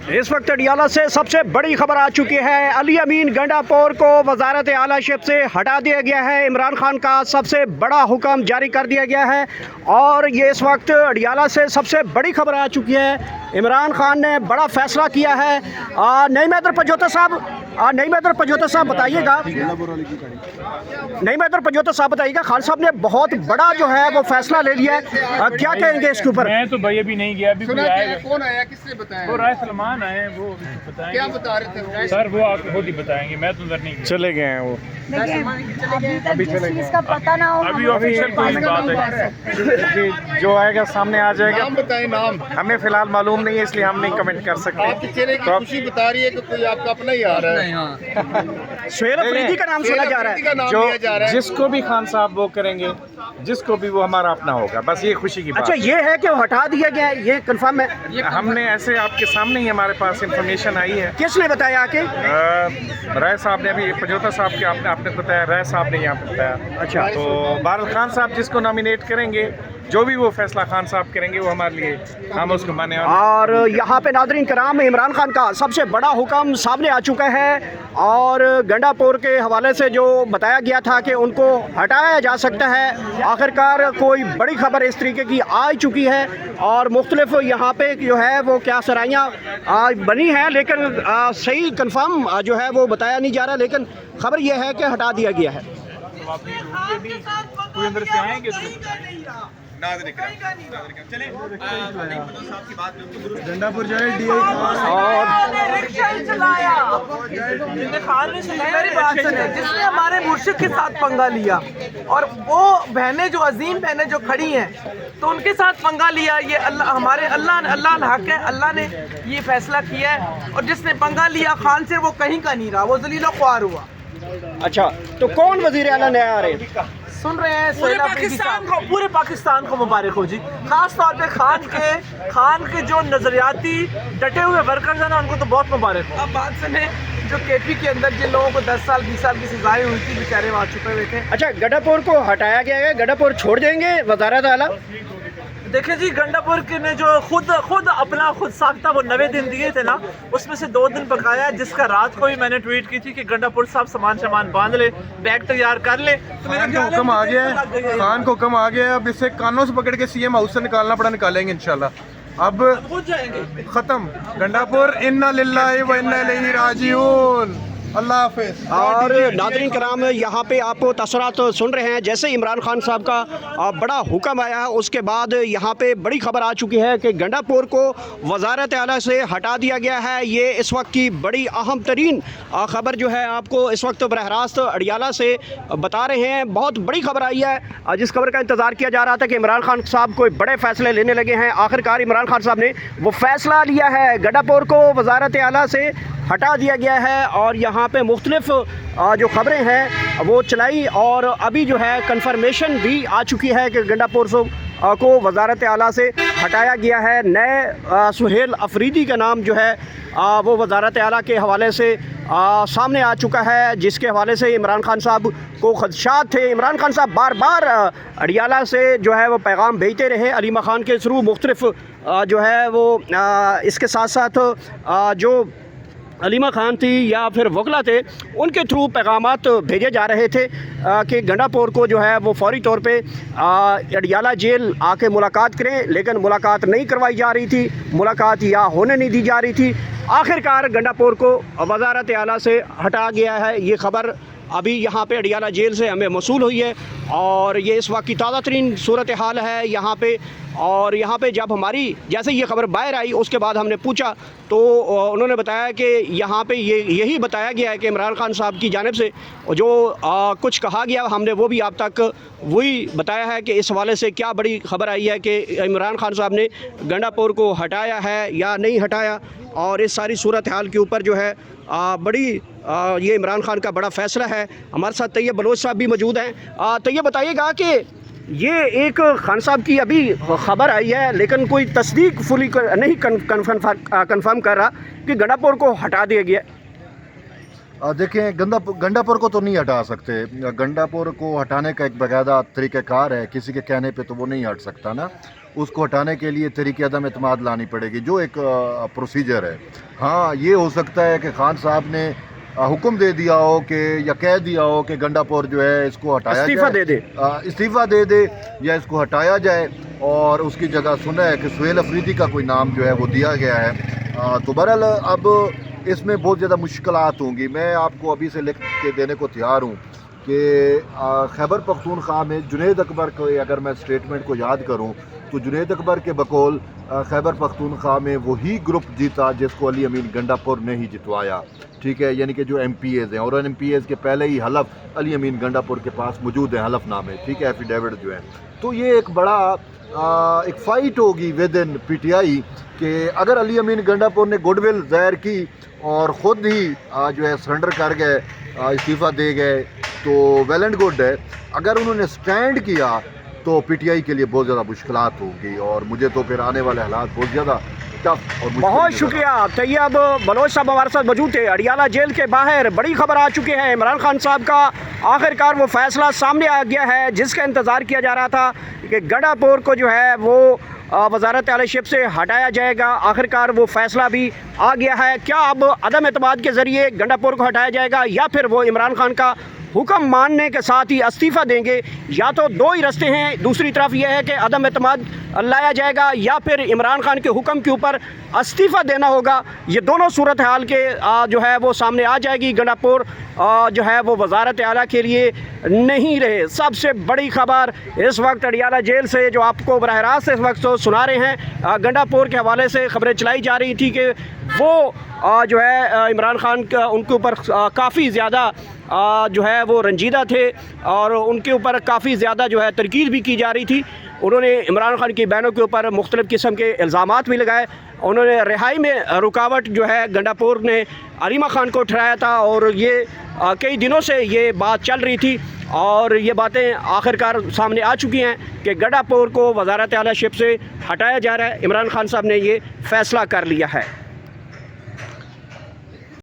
इस वक्त अडियाला से सबसे बड़ी खबर आ चुकी है। अली अमीन गंडापुर को वजारत आलाशिप से हटा दिया गया है। इमरान खान का सबसे बड़ा हुक्म जारी कर दिया गया है और ये इस वक्त अडियाला से सबसे बड़ी खबर आ चुकी है। इमरान खान ने बड़ा फैसला किया है। नहीं मैदर पजोता साहब बताइएगा। नहीं मैदर पजोता साहब बताइएगा, खान साहब ने बहुत बड़ा जो है वो फैसला ले लिया है। क्या कहेंगे इसके ऊपर? मैं तो भाई अभी नहीं गया, अभी कोई आएगा। कौन आया, किसने बताया? वो राय सलमान आए, वो बताएंगे। क्या बता रहे थे सर? वो आपको खुद ही बताएंगे, मैं तो उधर नहीं गया। चले गए हैं वो। अभी चीज का पता ना हो, अभी ऑफिशियल कोई बात है, जो आएगा सामने आ जाएगा। नाम बताएं, नाम हमें फिलहाल मालूम नहीं है, इसलिए हम नहीं कमेंट कर सकते। आपके चेहरे की खुशी बता रही है कि कोई आपका अपना ही आ रहा है। सुहेल अफरीदी का नाम सुना जा रहा है। का नाम जो लिया जा रहा है। जिसको भी खान साहब वो करेंगे, जिसको भी वो हमारा अपना होगा, बस ये खुशी की बात अच्छा, ये है कि वो हटा दिया गया है, ये कंफर्म है? है। हमने ऐसे आपके सामने ही हमारे पास इंफॉर्मेशन आई है। किसने बताया आके? राय साहब ने अभी पजोता साहब के आपने बताया, राय साहब ने यहाँ पे बताया। अच्छा, तो भारत खान साहब जिसको नॉमिनेट करेंगे, जो भी वो फैसला खान साहब करेंगे, वो हमारे लिए, हम उसको माने। और यहाँ पे नाज़रीन कराम, इमरान खान का सबसे बड़ा हुक्म सामने आ चुका है और गंडापुर के हवाले से जो बताया गया था कि उनको हटाया जा सकता है, आखिरकार कोई बड़ी खबर इस तरीके की आ चुकी है। और मुख्तलिफ यहाँ पे जो है वो क्या सराइयाँ बनी हैं, लेकिन सही कंफर्म जो है वो बताया नहीं जा रहा, लेकिन खबर यह है कि हटा दिया गया है। कोई अंदर से आएंगे गंडापुर जो है मेरी बात सुने, जिसने हमारे मुर्शिद के साथ पंगा लिया और वो बहनें जो अजीम बहनें जो खड़ी हैं, तो उनके साथ पंगा लिया। ये अल्लाह, हमारे अल्लाह हक है, अल्लाह ने ये फैसला किया है। और जिसने पंगा लिया खान से, वो कहीं का नहीं रहा, वो जलीला ख्वार हुआ। अच्छा, तो कौन वज़ीर आला नया आ रहे हैं? सुन रहे हैं, पूरे पाकिस्तान को मुबारक हो जी। खास तौर पे खान के जो नजरियाती डटे हुए वर्कर्स हैं ना, उनको तो बहुत मुबारक हो। अब बात सुने, जो केपी के अंदर जिन लोगों को 10 साल 20 साल की सजाएं हुई थी, बेचारे वहाँ छुपे हुए थे। अच्छा, गंडापुर को हटाया गया है, गंडापुर छोड़ देंगे वज़ारत आला? देखिए जी, गंडापुर के ने जो खुद अपना साख्ता वो 90 दिन दिए थे ना, उसमें से 2 दिन पकाया, जिसका रात को ही मैंने ट्वीट की थी कि गंडापुर साहब सामान बांध ले, बैग तैयार कर ले। तो खान को हुक्म आ गया है, खान को हुक्म आ गया है। अब इसे कानों से पकड़ के सीएम हाउस से निकालना पड़ा, निकालेंगे इंशाल्लाह। अब पहुंच जाएंगे। खत्म गंडापुर। इन्ना लिल्लाहि व इन्ना इलैहि राजिऊन। अल्लाह हाफिज़। और नाज़रीन कराम, यहाँ पे आप तसरात सुन रहे हैं, जैसे इमरान खान साहब का बड़ा हुक्म आया है, उसके बाद यहाँ पे बड़ी खबर आ चुकी है कि गंडापुर को वज़ारत आला से हटा दिया गया है। ये इस वक्त की बड़ी अहम तरीन खबर जो है आपको इस वक्त बरह रास्त अडियाला से बता रहे हैं। बहुत बड़ी खबर आई है, जिस खबर का इंतज़ार किया जा रहा था कि इमरान खान साहब कोई बड़े फ़ैसले लेने लगे हैं। आखिरकार इमरान खान साहब ने वो फ़ैसला लिया है, गंडापुर को वज़ारत आला से हटा दिया गया है। और यहाँ पे मुख्तलिफ जो खबरें हैं वो चलाई और अभी जो है कंफर्मेशन भी आ चुकी है कि गंडापुर को वज़ारत आला से हटाया गया है। नए सुहेल अफरीदी का नाम जो है वो वज़ारत आला के हवाले से सामने आ चुका है, जिसके हवाले से इमरान खान साहब को खदशात थे। इमरान खान साहब बार बार अडियाला से जो है वो पैगाम भेजते रहे, अलीमा खान के थ्रू मुख्तलिफ जो है वो इसके साथ साथ जो अलीमा खान थी या फिर वकला थे, उनके थ्रू पैगामात भेजे जा रहे थे कि गंडापुर को जो है वो फौरी तौर पे अडियाला जेल आके मुलाकात करें, लेकिन मुलाकात नहीं करवाई जा रही थी, मुलाकात या होने नहीं दी जा रही थी। आखिरकार गंडापुर को वज़ारत आला से हटा गया है। ये खबर अभी यहाँ पे अडियाला जेल से हमें मौसूल हुई है और ये इस वक्त की ताज़ा तरीन सूरत हाल है यहाँ पे। और यहाँ पे जब हमारी जैसे ये खबर बाहर आई, उसके बाद हमने पूछा तो उन्होंने बताया कि यहाँ पे यही बताया गया है कि इमरान खान साहब की जानिब से जो कुछ कहा गया, हमने वो भी आप तक वही बताया है कि इस हवाले से क्या बड़ी खबर आई है कि इमरान खान साहब ने गंडापुर को हटाया है या नहीं हटाया। और इस सारी सूरत हाल के ऊपर जो है बड़ी ये इमरान खान का बड़ा फ़ैसला है। हमारे साथ तैयब बलोच साहब भी मौजूद हैं। तैयब बताइएगा कि ये एक खान साहब की अभी ख़बर आई है, लेकिन कोई तस्दीक फुली नहीं कंफर्म कर रहा कि गंडापुर को हटा दिया गया। देखें, गंडापुर को तो नहीं हटा सकते। गंडापुर को हटाने का एक बाकायदा तरीक़ाकार है, किसी के कहने पे तो वो नहीं हट सकता ना। उसको हटाने के लिए तरीके अदम एतमाद लानी पड़ेगी, जो एक प्रोसीजर है। हाँ, ये हो सकता है कि खान साहब ने हुक्म दे दिया हो कि या कह दिया हो कि गंडापुर जो है इसको हटाया इस्तीफा जाए, इस्तीफ़ा दे दे या इसको हटाया जाए, और उसकी जगह सुना है कि सुहेल अफरीदी का कोई नाम जो है वो दिया गया है। तो बहरहाल अब इसमें बहुत ज़्यादा मुश्किलात होंगी। मैं आपको अभी से लिख के देने को तैयार हूँ कि खैबर पख्तूनख्वा में जुनैद अकबर को, अगर मैं स्टेटमेंट को याद करूँ तो जुनैद अकबर के बकौल खैबर पख्तूनख्वा में वही ग्रुप जीता जिसको अली अमीन गंडापुर ने ही जितवाया, ठीक है, यानी कि जो MPAs हैं, और MPAs के पहले ही हलफ अली अमीन गंडापुर के पास मौजूद हैं, हलफनामे, ठीक है, एफिडेविट जो है। तो ये एक बड़ा एक फ़ाइट होगी विद इन PTI कि अगर अली अमीन गंडापुर ने गुडविल ज़ाहिर की और ख़ुद ही जो है सरेंडर कर गए, इस्तीफ़ा दे गए, तो वेल एंड गुड है। अगर उन्होंने स्टैंड किया तो PTI के लिए बहुत ज़्यादा मुश्किलात होगी, और मुझे तो फिर आने वाले हालात बहुत ज़्यादा टफ और बहुत शुक्रिया तैयब बलोच साहब हमारे साथ मौजूद थे। अडियाला जेल के बाहर बड़ी खबर आ चुकी है, इमरान खान साहब का आखिरकार वो फैसला सामने आ गया है जिसका इंतज़ार किया जा रहा था कि गंडापुर को जो है वो वजारत आला शिप से हटाया जाएगा। आखिरकार वो फैसला भी आ गया है। क्या अब अदम एतमाद के ज़रिए गंडापुर को हटाया जाएगा या फिर वो इमरान खान का हुक्म मानने के साथ ही इस्तीफ़ा देंगे? या तो दो ही रास्ते हैं। दूसरी तरफ यह है कि अदम एतमाद लाया जाएगा या फिर इमरान खान के हुक्म के ऊपर इस्तीफ़ा देना होगा। ये दोनों सूरत हाल के जो है वो सामने आ जाएगी। गंडापुर जो है वो वजारत आला के लिए नहीं रहे। सबसे बड़ी खबर इस वक्त अडियाला जेल से जो आपको बराह रास्त इस वक्त तो सुना रहे हैं, गंडापुर के हवाले से खबरें चलाई जा रही थी कि वो जो है इमरान खान का उनके ऊपर काफ़ी ज़्यादा जो है वो रंजीदा थे और उनके ऊपर काफ़ी ज़्यादा जो है तनकीद भी की जा रही थी। उन्होंने इमरान खान की बहनों के ऊपर मुख्तलिफ़ किस्म के इल्ज़ामात भी लगाए। उन्होंने रिहाई में रुकावट जो है गंडापुर ने अरीमा खान को ठहराया था और ये कई दिनों से ये बात चल रही थी और ये बातें आखिरकार सामने आ चुकी हैं कि गंडापुर को वजारत आला शिप से हटाया जा रहा है। इमरान खान साहब ने ये फ़ैसला कर लिया है।